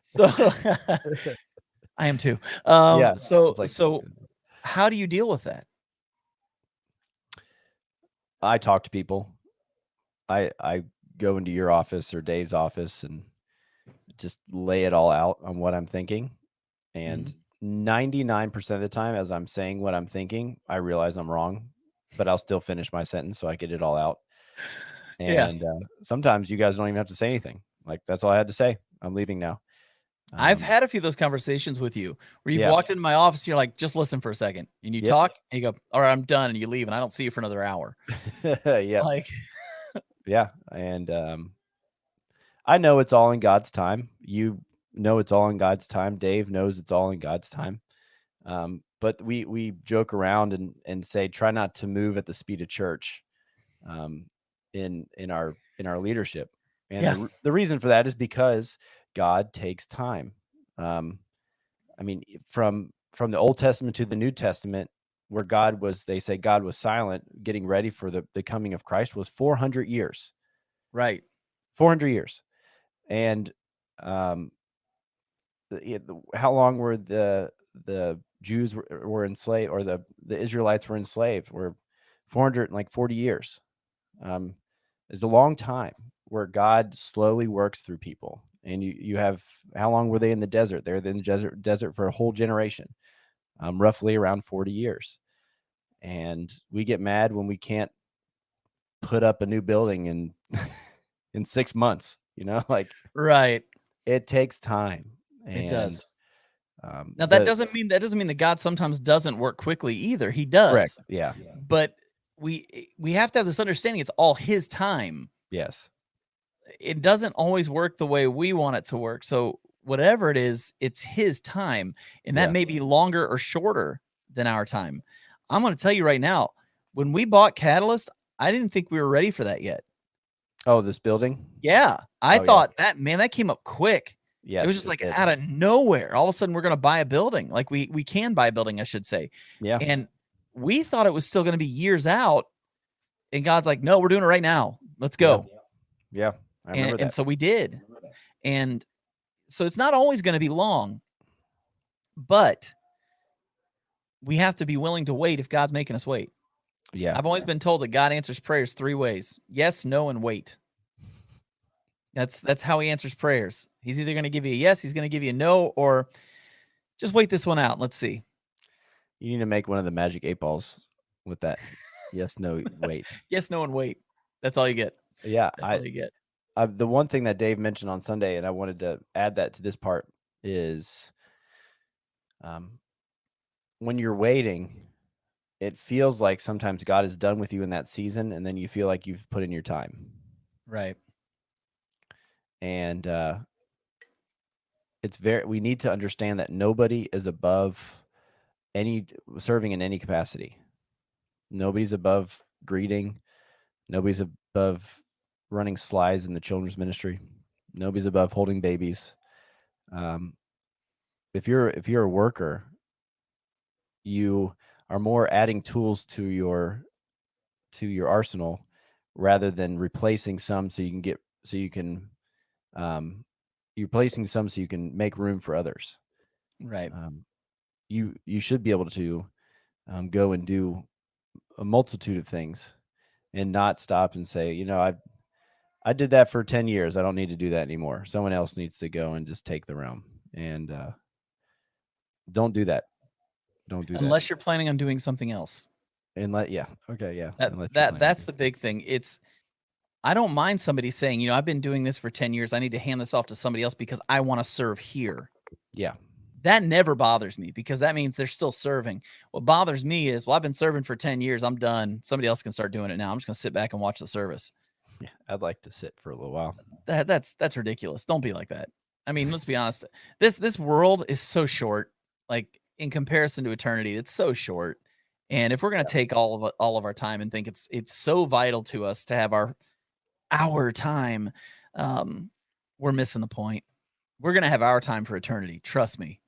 So I am too. Yeah, So it's like how do you deal with that? I talk to people. I go into your office or Dave's office and just lay it all out on what I'm thinking. And 99% of the time, as I'm saying what I'm thinking, I realize I'm wrong, but I'll still finish my sentence so I get it all out. Yeah. And sometimes you guys don't even have to say anything. Like, that's all I had to say. I'm leaving now. I've had a few of those conversations with you where you've Yeah. walked into my office and you're like, just listen for a second. And you Yep. talk and you go, all right, I'm done. And you leave and I don't see you for another hour. Yeah. Like, Yeah. And I know it's all in God's time. You know it's all in God's time. Dave knows it's all in God's time. But we joke around and say, try not to move at the speed of church in our leadership. And yeah, the reason for that is because God takes time. I mean, from the Old Testament to the New Testament, where they say God was silent, getting ready for the coming of Christ, was 400 years. right. 400 years. And how long were the Jews were enslaved, or the Israelites were enslaved? Were 440 years. Is a long time where God slowly works through people. And you have, how long were they in the desert? They're in the desert for a whole generation, roughly around 40 years. And we get mad when we can't put up a new building in 6 months, like, Right. it takes time. And It does. Now the that doesn't mean that God sometimes doesn't work quickly either. He does. correct. Yeah. But we have to have this understanding it's all his time. Yes. It doesn't always work the way we want it to work. So whatever it is, it's his time. And that Yeah. may be longer or shorter than our time. I'm going to tell you right now, when we bought Catalyst, I didn't think we were ready for that yet. Oh, this building? Yeah. I Oh, yeah. thought that came up quick. Yes. It was just like out of nowhere. All of a sudden we're going to buy a building. Like we can buy a building, I should say. Yeah. And we thought it was still going to be years out. And God's like, no, we're doing it right now. Let's go. Yeah. I remember that. And so we did. And so it's not always going to be long, but we have to be willing to wait if God's making us wait. Yeah. I've always been told that God answers prayers 3 ways: yes, no, and wait. That's how he answers prayers. He's either going to give you a yes, he's going to give you a no, or just wait this one out. Let's see. You need to make one of the magic 8 balls with that. Yes, no, wait. Yes, no, and wait. That's all you get. Yeah, That's all you get. the one thing that Dave mentioned on Sunday, and I wanted to add that to this part, is when you're waiting, it feels like sometimes God is done with you in that season, and then you feel like you've put in your time. Right. And we need to understand that nobody is above serving in any capacity. Nobody's above greeting. Nobody's above running slides in the children's ministry. Nobody's above holding babies. If you're a worker, you are more adding tools to your arsenal rather than replacing some you're replacing some so you can make room for others. Right. You should be able to go and do a multitude of things and not stop and say, I did that for 10 years. I don't need to do that anymore. Someone else needs to go and just take the realm. And don't do that. Don't do that. Unless you're planning on doing something else. Unless That's the big thing. I don't mind somebody saying, I've been doing this for 10 years. I need to hand this off to somebody else because I want to serve here. Yeah. That never bothers me because that means they're still serving. What bothers me is, I've been serving for 10 years. I'm done. Somebody else can start doing it now. I'm just going to sit back and watch the service. Yeah, I'd like to sit for a little while. That's ridiculous. Don't be like that. I mean, let's be honest. This world is so short. Like, in comparison to eternity, it's so short. And if we're going to take all of our time and think it's so vital to us to have our time, we're missing the point. We're going to have our time for eternity. Trust me.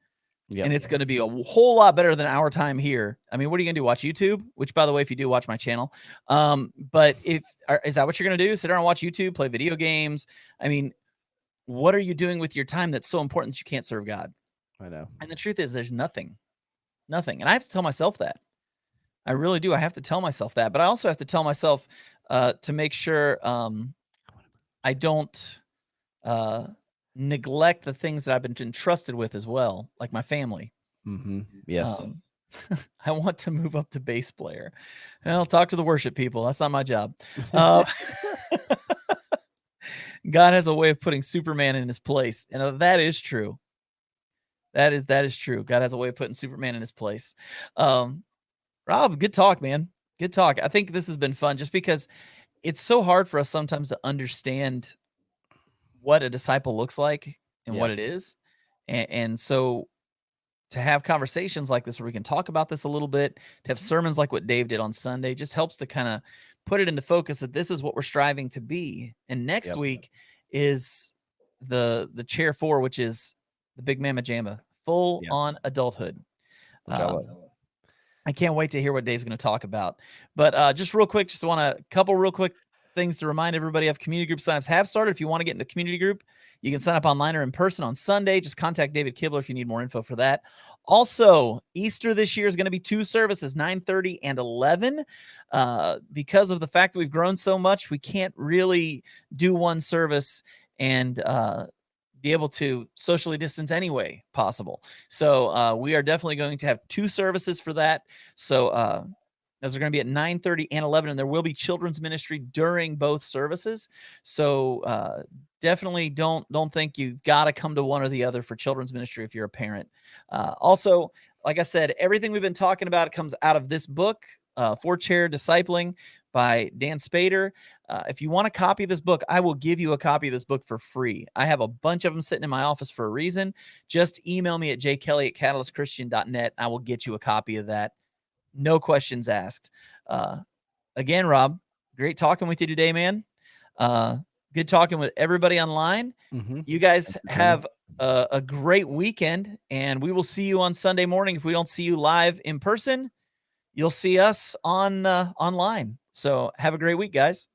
Yep. And it's going to be a whole lot better than our time here. I mean, what are you going to do? Watch YouTube? Which, by the way, if you do, watch my channel. But is that what you're going to do? Sit down and watch YouTube, play video games? I mean, what are you doing with your time that's so important that you can't serve God? I know. And the truth is, there's nothing. And I have to tell myself that. I really do. I have to tell myself that. But I also have to tell myself to make sure I don't neglect the things that I've been entrusted with as well, like my family. Mm-hmm. Yes. I want to move up to bass player. I'll talk to the worship people. That's not my job. God has a way of putting Superman in his place. And that is true. That is true. God has a way of putting Superman in his place. Rob, good talk, man. Good talk. I think this has been fun just because it's so hard for us sometimes to understand what a disciple looks like and what it is. And so to have conversations like this where we can talk about this a little bit, to have sermons like what Dave did on Sunday, just helps to kind of put it into focus that this is what we're striving to be. And next week is the chair 4, which is the Big Mama Jamma, full on adulthood. I can't wait to hear what Dave's going to talk about. But just real quick, just want a couple real quick things to remind everybody of. Community group signups have started. If you want to get into a community group, you can sign up online or in person on Sunday. Just contact David Kibler if you need more info for that. Also, Easter this year is going to be 2 services, 9:30 and 11. Because of the fact that we've grown so much, we can't really do one service and be able to socially distance anyway possible. So we are definitely going to have 2 services for that. So those are going to be at 9:30 and 11, and there will be children's ministry during both services. So definitely don't think you've got to come to one or the other for children's ministry if you're a parent. Also, like I said, everything we've been talking about comes out of this book, 4-Chair Discipling by Dan Spader. If you want a copy of this book, I will give you a copy of this book for free. I have a bunch of them sitting in my office for a reason. Just email me at jkelly@catalystchristian.net. I will get you a copy of that. No questions asked. Again, Rob, great talking with you today, man. Good talking with everybody online. Mm-hmm. You guys have a great weekend, and we will see you on Sunday morning. If we don't see you live in person, you'll see us on online. So have a great week, guys.